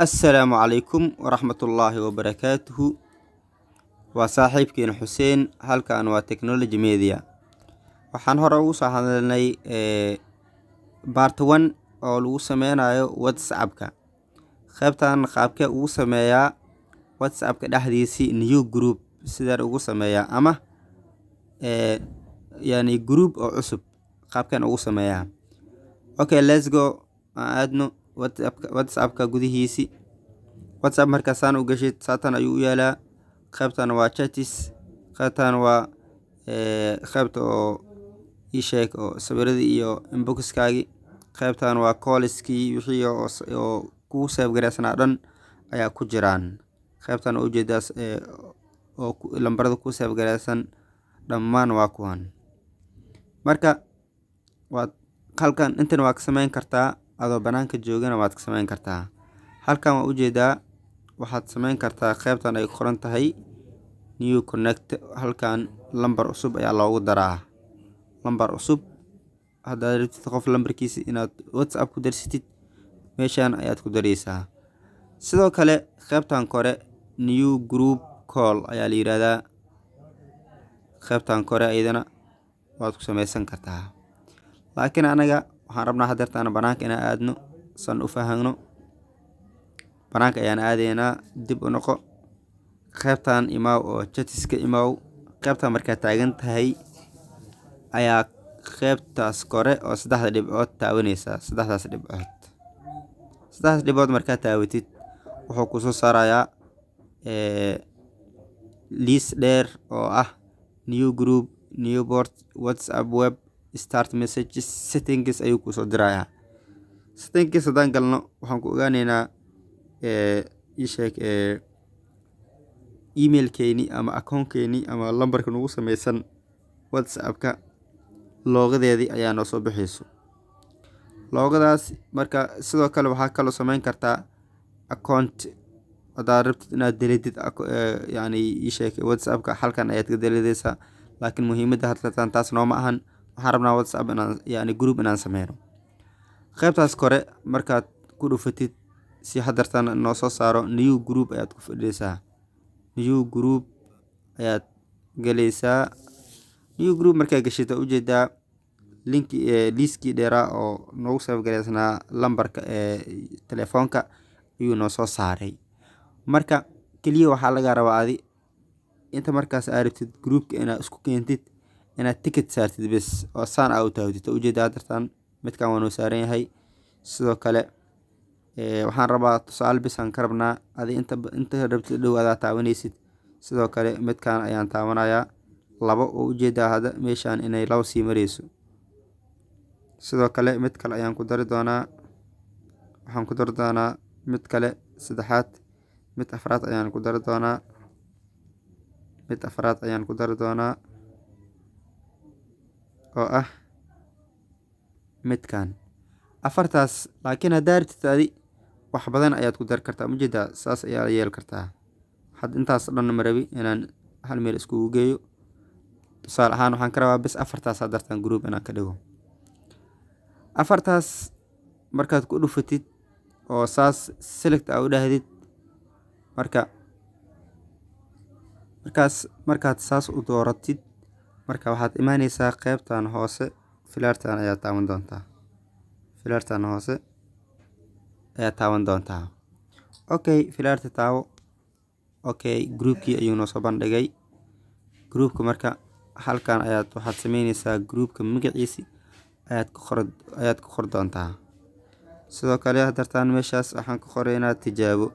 السلام عليكم ورحمة الله وبركاته. وصاحبكين حسين halkan waa technology media. Waxaan hore ugu soo hadalnay part 1 oo lagu sameynayo WhatsApp-ka. Qaybtan qaabka ugu sameeyaa WhatsApp-ka dhexdiisa new group sida ugu sameeyaa ama yani group oo cusub qaabkan ugu sameeyaa. Okay, let's go. Aadno WhatsApp-ka gudihiisi. WhatsApp markaasaan u gashid saatan ayuu u yaalaa. qaybtan waa chatis, qaybtan waa qaybta oo sheeg oo sawiradii iyo inboxkaagi, qaybtan waa callskii wixii oo ku save gareysana dhan ayaa ku jiraan. qaybtan oo ujeedaas oo lambarada ku save gareysan dhammaan waa kuwan. Marka waad halkan intan waa ka sameyn kartaa adoo banaanka joogana waad ka sameyn kartaa. Halkan waa ujeedaa waxaad sameyn kartaa qaybtan ay qoran tahay new connect. Halkan lambar cusub ayaa loogu daraa. Lambar cusub haddaad rabtid qof lambarkiisa inaad WhatsApp ku darsatid meeshaan ayaad ku dareysaa. Sidoo kale qaybtan kore new group call ayaa la yiraahdaa. qaybtan kore ayadana waad ku sameysan kartaa. Laakiin anaga waxaan rabnaa hadeertaan banaanka inaan aadno san u fahanno. banaanka ayaan aadeynaa. dib u noqo qaybtan imaaw oo chatiska imaaw. qaybtan markaa taagan tahay ayaa qaybtaas kore oo saddexda dhibcood taabanaysaa. saddexdaas dhibcood markaa taawatid wuxuu ku soo saarayaa list dheer oo ah new group, new board, WhatsApp web, start messages, settings ayuu ku soo dirayaa. settings haddaan galno waxaan ku ogaaneynaa sheeg emailkeeni ama accountkeeni ama lambarka nagu sameysan WhatsApp-ka loogadeedii ayaa noo soo bixayso. loogadaas marka sidoo kale waxaa kaloo sameyn kartaa account haddaad rabtid inaad deletid yani sheeg WhatsApp-ka halkan ayaad ka deletaysaa. laakiin muhiimadda hadlataan taas nooma ahan. waxaan rabnaa WhatsApp inaan yani group inaan sameyno. qaybtaas kore markaad ku dhufatid si hadartan noo soo saaro new group ayaad ku fadhiisaa. new group ayaad galaysaa. new group markaa gashito ujeedaa linki liskii dheeraa oo noogu save gareysnaa lambarka telefoonka ayuu noo soo saaray. marka keliya waxaa laga rabaa adi inta markaas aad rabtid groupka inaad isku keentid inaad ticket saartid bes oo saan aa u taawatid. ujeedaa hadartan midkan waa noo saaran yahay. sidoo kale waxaan rabaa tusaale bis aan ka rabnaa adi inta rabtid dhow adaa taabanaysid. sidoo kale midkan ayaan taabanayaa labo oo ujeedaa hada meeshaan inay labo sii marayso. sidoo kale mid kale ayaan ku dari doonaa. waxaan ku dari doonaa mid kale saddexaad. mid afraad ayaan ku dari doonaa. oo ah midkan afartaas. laakiin haddaad rabtid adi wax badan ayaad ku dari kartaa. ujeedaa saas ayaa yeel kartaa. had intaas dhan ma rabi inaan hal meel iskugu geeyo. tusaale ahaan waxaan ka rabaa bes afartaas hadartan group inaan ka dhigo. afartaas markaad ku dhufatid oo saas select aa u dhahdid markaad saas u dooratid marka waxaad imaanaysaa qaybtan hoose filaartan ayaa taaban doontaa. okay, filaarta taawo. okay, groupkii ayuu noo soo bandhigay. groupka marka halkan ayaad waxaad sameynaysaa groupka magaciisi ayaad ku qor doontaa. sidoo kale hadartaan meeshaas waxaan ku qoraynaa tijaabo.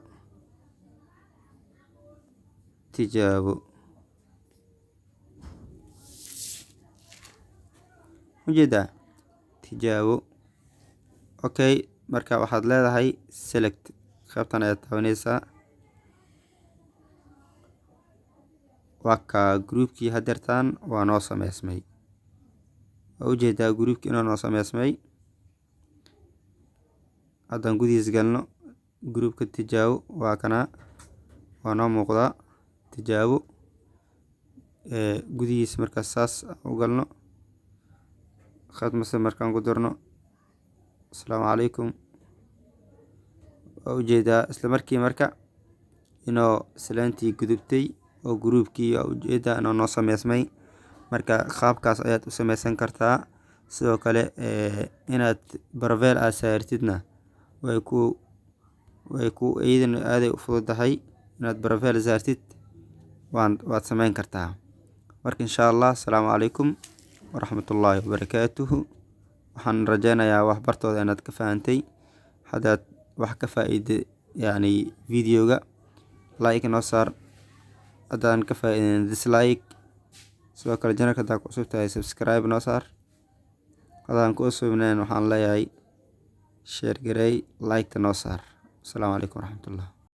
ujeedaa tijaabo. okay, marka waxaad leedahay select. qaybtan ayaad taabanaysaa. waa ka groupkii hadeertaan waa noo sameysmay. ujeedaa groupkii inoo sameysmay. haddaan gudihiis galno groupka tijaabo waa kana waa noo muuqdaa tijaabo. gudihiis markaas saas u galno khad mase markaan ku darno assalaamu calaykum waa ujeedaa isla markii marka inoo islaantii gudubtay oo gruubkii waa ujeedaa inoo noo sameysmay. Marka qaabkaas ayaad u sameysan kartaa. Sidoo kale inaad barafeel aad saartidna way ku iyadana aaday u fududahay inaad barafeel saartid waad sameyn kartaa. Marka insha Allah assalaamu calaykum waraxmatullaahi wabarakaatuhu. waxaan rajeynayaa wax bartooda inaad ka fahantay. haddaad wax ka faa'iiday videoga like noo saar, haddaan ka faa'iidin dislike. sidoo kale channelka haddaad ku cusub tahay subscribe noo saar, haddaan ku cusubnayn waxaan leeyahay share gareey like noo saar. assalaamu calaykum waraxmatullaah.